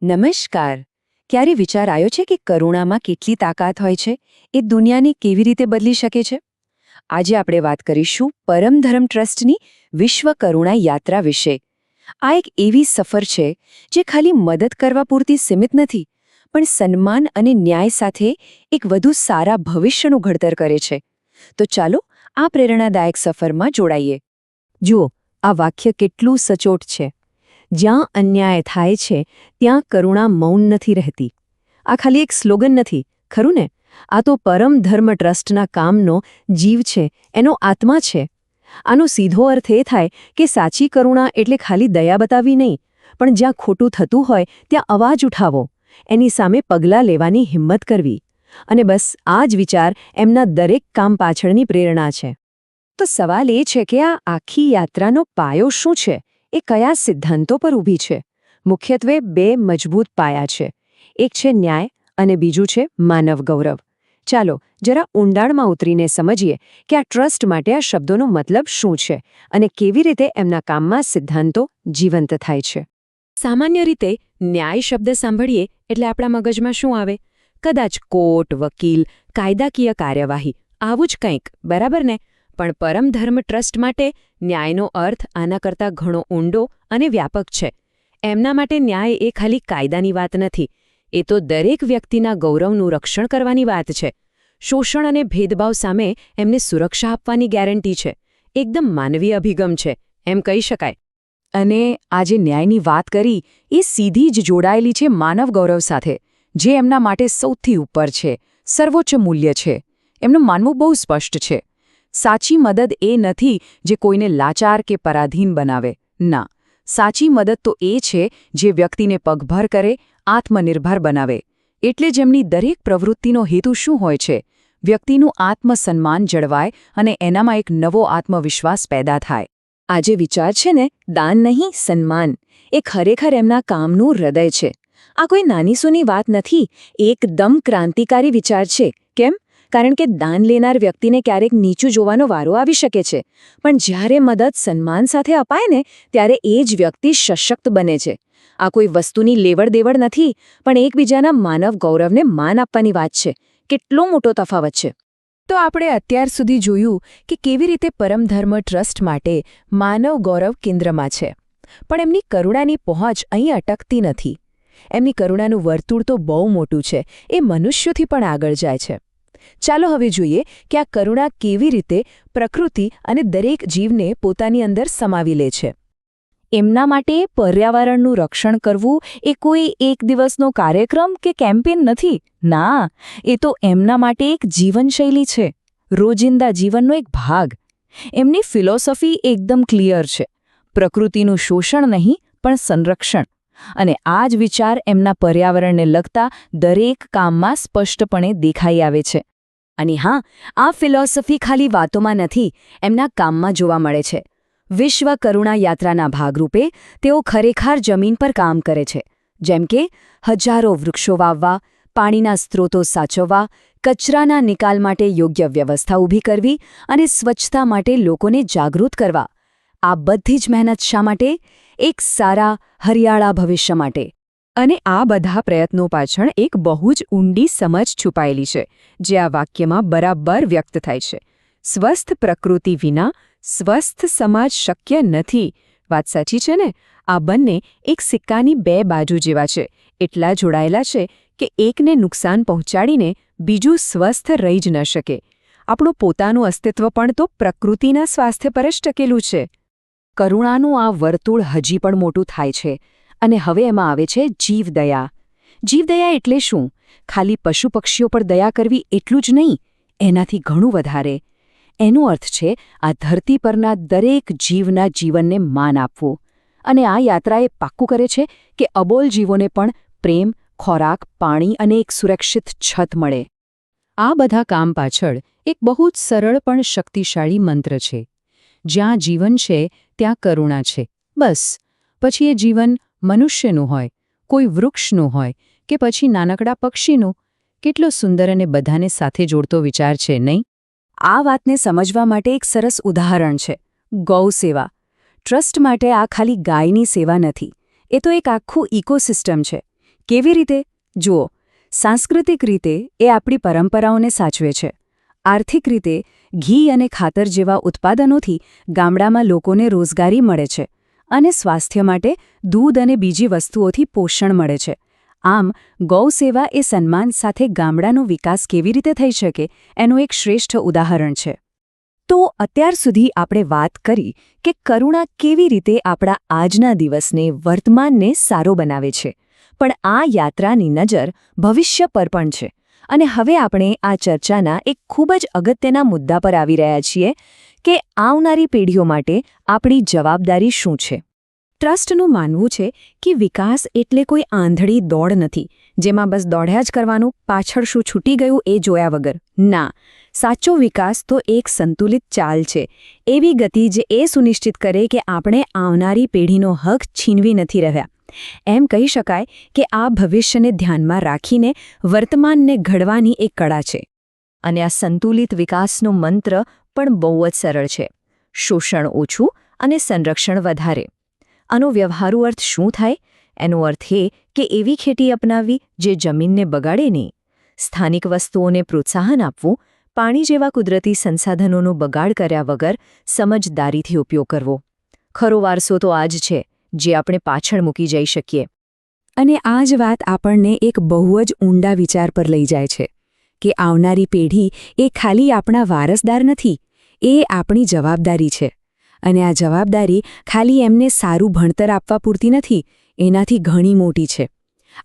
નમસ્કાર. ક્યારે વિચાર આવ્યો છે કે કરુણામાં કેટલી તાકાત હોય છે? એ દુનિયાને કેવી રીતે બદલી શકે છે? આજે આપણે વાત કરીશું પરમધર્મ ટ્રસ્ટની વિશ્વ કરુણા યાત્રા વિશે. આ એક એવી સફર છે જે ખાલી મદદ કરવા પૂરતી સીમિત નથી, પણ સન્માન અને ન્યાય સાથે એક વધુ સારા ભવિષ્યનું ઘડતર કરે છે. તો ચાલો આ પ્રેરણાદાયક સફરમાં જોડાઈએ. જુઓ, આ વાક્ય કેટલું સચોટ છે. જ્યાં અન્યાય થાય છે ત્યાં કરુણા મૌન નથી રહેતી. આ ખાલી એક સ્લોગન નથી, ખરું ને? આ તો પરમધર્મ ટ્રસ્ટના કામનો જીવ છે, એનો આત્મા છે. આનો સીધો અર્થ એ થાય કે સાચી કરુણા એટલે ખાલી દયા બતાવવી નહીં, પણ જ્યાં ખોટું થતું હોય ત્યાં અવાજ ઉઠાવો, એની સામે પગલાં લેવાની હિંમત કરવી. અને બસ આ જ વિચાર એમના દરેક કામ પાછળની પ્રેરણા છે. તો સવાલ એ છે કે આ આખી યાત્રાનો પાયો શું છે? એ કયા સિદ્ધાંતો પર ઊભી છે? મુખ્યત્વે બે મજબૂત પાયા છે. એક છે ન્યાય અને બીજું છે માનવ ગૌરવ. ચાલો જરા ઊંડાણમાં ઉતરીને સમજીએ કે આ ટ્રસ્ટ માટે આ શબ્દોનો મતલબ શું છે અને કેવી રીતે એમના કામમાં સિદ્ધાંતો જીવંત થાય છે. સામાન્ય રીતે ન્યાય શબ્દ સાંભળીએ એટલે આપણા મગજમાં શું આવે? કદાચ કોર્ટ, વકીલ, કાયદાકીય કાર્યવાહી, આવું જ કંઈક, બરાબર ને? પણ પરમધર્મ ટ્રસ્ટ માટે ન્યાયનો અર્થ આના કરતાં ઘણો ઊંડો અને વ્યાપક છે. એમના માટે ન્યાય એ ખાલી કાયદાની વાત નથી, એ તો દરેક વ્યક્તિના ગૌરવનું રક્ષણ કરવાની વાત છે. શોષણ અને ભેદભાવ સામે એમને સુરક્ષા આપવાની ગેરંટી છે. એકદમ માનવીય અભિગમ છે, એમ કહી શકાય. અને આ જે ન્યાયની વાત કરી એ સીધી જ જોડાયેલી છે માનવ ગૌરવ સાથે, જે એમના માટે સૌથી ઉપર છે, સર્વોચ્ચ મૂલ્ય છે. એમનું માનવું બહુ સ્પષ્ટ છે. સાચી મદદ એ નથી જે કોઈને લાચાર કે પરાધીન બનાવે. ના, સાચી મદદ તો એ છે જે વ્યક્તિને પગભર કરે, આત્મનિર્ભર બનાવે. એટલે જ એમની દરેક પ્રવૃત્તિનો હેતુ શું હોય છે? વ્યક્તિનું આત્મસન્માન જળવાય અને એનામાં એક નવો આત્મવિશ્વાસ પેદા થાય. આ જે વિચાર છે ને, દાન નહીં સન્માન, એ ખરેખર એમના કામનું હૃદય છે. આ કોઈ નાનીસૂની વાત નથી, એકદમ ક્રાંતિકારી વિચાર છે. કેમ? કારણ કે દાન લેનાર વ્યક્તિને ક્યારેક નીચું જોવાનો વારો આવી શકે છે, પણ જ્યારે મદદ સન્માન સાથે અપાય ને ત્યારે એ જ વ્યક્તિ સશક્ત બને છે. આ કોઈ વસ્તુની લેવડ-દેવડ નથી, પણ એકબીજાના માનવ ગૌરવને માન આપવાની વાત છે. કેટલો મોટો તફાવત છે! તો આપણે અત્યાર સુધી જોયું કે કેવી રીતે પરમધર્મ ટ્રસ્ટ માટે માનવ ગૌરવ કેન્દ્રમાં છે. પણ એમની કરુણાની પહોંચ અહીં અટકતી નથી. એમની કરુણાનું વર્તુળ તો બહુ મોટું છે, એ મનુષ્યોથી પણ આગળ જાય છે. ચાલો હવે જોઈએ કે આ કરુણા કેવી રીતે પ્રકૃતિ અને દરેક જીવને પોતાની અંદર સમાવી લે છે. એમના માટે પર્યાવરણનું રક્ષણ કરવું એ કોઈ એક દિવસનો કાર્યક્રમ કે કેમ્પેન નથી. ના, એ તો એમના માટે એક જીવનશૈલી છે, રોજિંદા જીવનનો એક ભાગ. એમની ફિલોસોફી એકદમ ક્લિયર છે. પ્રકૃતિનું શોષણ નહીં, પણ સંરક્ષણ. અને આ જ વિચાર એમના પર્યાવરણને લગતા દરેક કામમાં સ્પષ્ટપણે દેખાઈ આવે છે. અને હા, આ ફિલોસોફી ખાલી વાતોમાં નથી, એમના કામમાં જોવા મળે છે. વિશ્વ કરુણા યાત્રાના ભાગરૂપે તેઓ ખરેખર જમીન પર કામ કરે છે. જેમ કે હજારો વૃક્ષો વાવવા, પાણીના સ્ત્રોતો સાચવવા, કચરાના નિકાલ માટે યોગ્ય વ્યવસ્થા ઊભી કરવી અને સ્વચ્છતા માટે લોકોને જાગૃત કરવા. આ બધી જ મહેનત શા માટે? એક સારા, હરિયાળા ભવિષ્ય માટે. અને આ બધા પ્રયત્નો પાછળ એક બહુ જ ઊંડી સમજ છુપાયેલી છે, જે આ વાક્યમાં બરાબર વ્યક્ત થાય છે. સ્વસ્થ પ્રકૃતિ વિના સ્વસ્થ સમાજ શક્ય નથી. વાત સાચી છે ને? આ બંને એક સિક્કાની બે બાજુ જેવા છે, એટલા જોડાયેલા છે કે એકને નુકસાન પહોંચાડીને બીજું સ્વસ્થ રહી જ ન શકે. આપણું પોતાનું અસ્તિત્વ પણ તો પ્રકૃતિના સ્વાસ્થ્ય પર જ ટકેલું છે. કરુણાનું આ વર્તુળ હજી પણ મોટું થાય છે. અને હવે એમાં આવે છે જીવદયા. જીવદયા એટલે શું? ખાલી પશુ પક્ષીઓ પર દયા કરવી એટલું જ નહીં, એનાથી ઘણું વધારે. એનો અર્થ છે આ ધરતી પરના દરેક જીવના જીવનને માન આપવું. અને આ યાત્રા એ પાક્કું કરે છે કે અબોલ જીવોને પણ પ્રેમ, ખોરાક, પાણી અને એક સુરક્ષિત છત મળે. આ બધા કામ પાછળ એક બહુ જ સરળ પણ શક્તિશાળી મંત્ર છે. જ્યાં જીવન છે ત્યાં કરુણા છે. બસ. પછી એ જીવન મનુષ્યનું હોય, કોઈ વૃક્ષનું હોય કે પછી નાનકડા પક્ષીનું, કેટલો સુંદર અને બધાને સાથે જોડતો વિચાર છે, નહીં? આ વાતને સમજવા માટે એક સરસ ઉદાહરણ છે, ગૌ સેવા. ટ્રસ્ટ માટે આ ખાલી ગાયની સેવા નથી, એ તો એક આખું ઇકોસિસ્ટમ છે. કેવી રીતે? જુઓ, સાંસ્કૃતિક રીતે એ આપણી પરંપરાઓને સાચવે છે. આર્થિક રીતે ઘી અને ખાતર જેવા ઉત્પાદનોથી ગામડામાં લોકોને રોજગારી મળે છે અને સ્વાસ્થ્ય માટે દૂધ અને બીજી વસ્તુઓથી પોષણ મળે છે. આમ ગૌસેવા એ સન્માન સાથે ગામડાનો વિકાસ કેવી રીતે થઈ શકે એનું એક શ્રેષ્ઠ ઉદાહરણ છે. તો અત્યાર સુધી આપણે વાત કરી કે કરુણા કેવી રીતે આપણા આજના દિવસને વર્તમાનને સારો બનાવે છે, પણ આ યાત્રાની નજર ભવિષ્ય પર પણ છે. અને હવે આપણે આ ચર્ચાના એક ખૂબ જ અગત્યના મુદ્દા પર આવી રહ્યા છીએ કે આવનારી પેઢીઓ માટે આપણી જવાબદારી શું છે. ટ્રસ્ટનું માનવું છે કે વિકાસ એટલે કોઈ આંધળી દોડ નથી, જેમાં બસ દોડ્યા જ કરવાનું, પાછળ શું છૂટી ગયું એ જોયા વગર. ના, સાચો વિકાસ તો એક સંતુલિત ચાલ છે, એવી ગતિ જે એ સુનિશ્ચિત કરે કે આપણે આવનારી પેઢીનો હક છીનવી નથી રહ્યા. એમ કહી શકાય કે આ ભવિષ્યને ધ્યાનમાં રાખીને વર્તમાનને ઘડવાની એક કળા છે. અને આ સંતુલિત વિકાસનો મંત્ર પણ બહુ જ સરળ છે: શોષણ ઓછું અને સંરક્ષણ વધારે. આનો વ્યવહારુ અર્થ શું થાય? એનો અર્થ એ કે એવી ખેતી અપનાવવી જે જમીનને બગાડે નહીં, સ્થાનિક વસ્તુઓને પ્રોત્સાહન આપવું, પાણી જેવા કુદરતી સંસાધનોનો બગાડ કર્યા વગર સમજદારીથી ઉપયોગ કરવો. ખરો વારસો તો આ જ છે, જે આપણે પાછળ મૂકી જઈ શકીએ. અને આ જ વાત આપણને એક બહુ જ ઊંડા વિચાર પર લઈ જાય છે કે આવનારી પેઢી એ ખાલી આપણા વારસદાર નથી, એ આપણી જવાબદારી છે. અને આ જવાબદારી ખાલી એમને સારું ભણતર આપવા પૂરતી નથી, એનાથી ઘણી મોટી છે.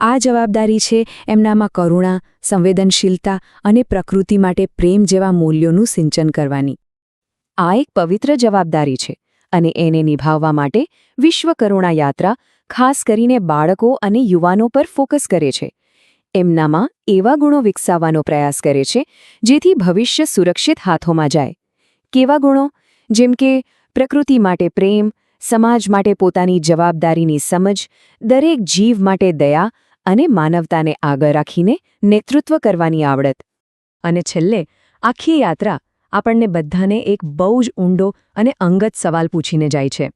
આ જવાબદારી છે એમનામાં કરુણા, સંવેદનશીલતા અને પ્રકૃતિ માટે પ્રેમ જેવા મૂલ્યોનું સિંચન કરવાની. આ એક પવિત્ર જવાબદારી છે અને એને નિભાવવા માટે વિશ્વ કરુણા યાત્રા ખાસ કરીને બાળકો અને યુવાનો પર ફોકસ કરે છે. એમનામાં એવા ગુણો વિકસાવવાનો પ્રયાસ કરે છે જેથી ભવિષ્ય સુરક્ષિત હાથોમાં જાય. કેવા ગુણો? જેમ કે પ્રકૃતિ માટે પ્રેમ, સમાજ માટે પોતાની જવાબદારીની સમજ, દરેક જીવ માટે દયા અને માનવતાને આગળ રાખીને નેતૃત્વ કરવાની આવડત. અને છેલ્લે આખી યાત્રા આપણને બધાને એક બહુ જ ઊંડો અને અંગત સવાલ પૂછીને જાય છે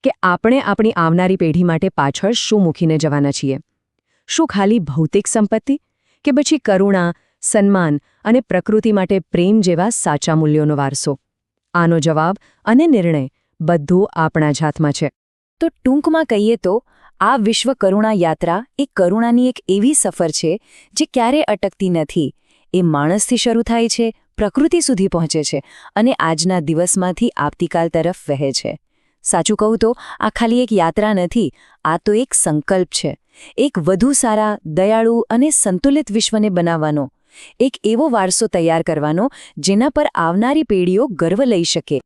કે આપણે આપણી આવનારી પેઢી માટે પાછળ શું મૂકીને જવાના છીએ? શું ખાલી ભૌતિક સંપત્તિ, કે પછી કરુણા, સન્માન અને પ્રકૃતિ માટે પ્રેમ જેવા સાચા મૂલ્યોનો વારસો? આનો જવાબ અને નિર્ણય બધું આપણા જ હાથમાં છે. તો ટૂંકમાં કહીએ તો આ વિશ્વ કરુણા યાત્રા એ કરુણાની એક એવી સફર છે જે ક્યારે અટકતી નથી. એ માણસથી શરૂ થાય છે, પ્રકૃતિ સુધી પહોંચે છે અને આજના દિવસમાંથી આવતીકાલ તરફ વહે છે. સાચું કહું તો આ ખાલી એક યાત્રા નથી, આ તો એક સંકલ્પ છે. એક વધુ સારા, દયાળુ અને સંતુલિત વિશ્વને બનાવવાનો, એક એવો વારસો તૈયાર કરવાનો જેના પર આવનારી પેઢીઓ ગર્વ લઈ શકે.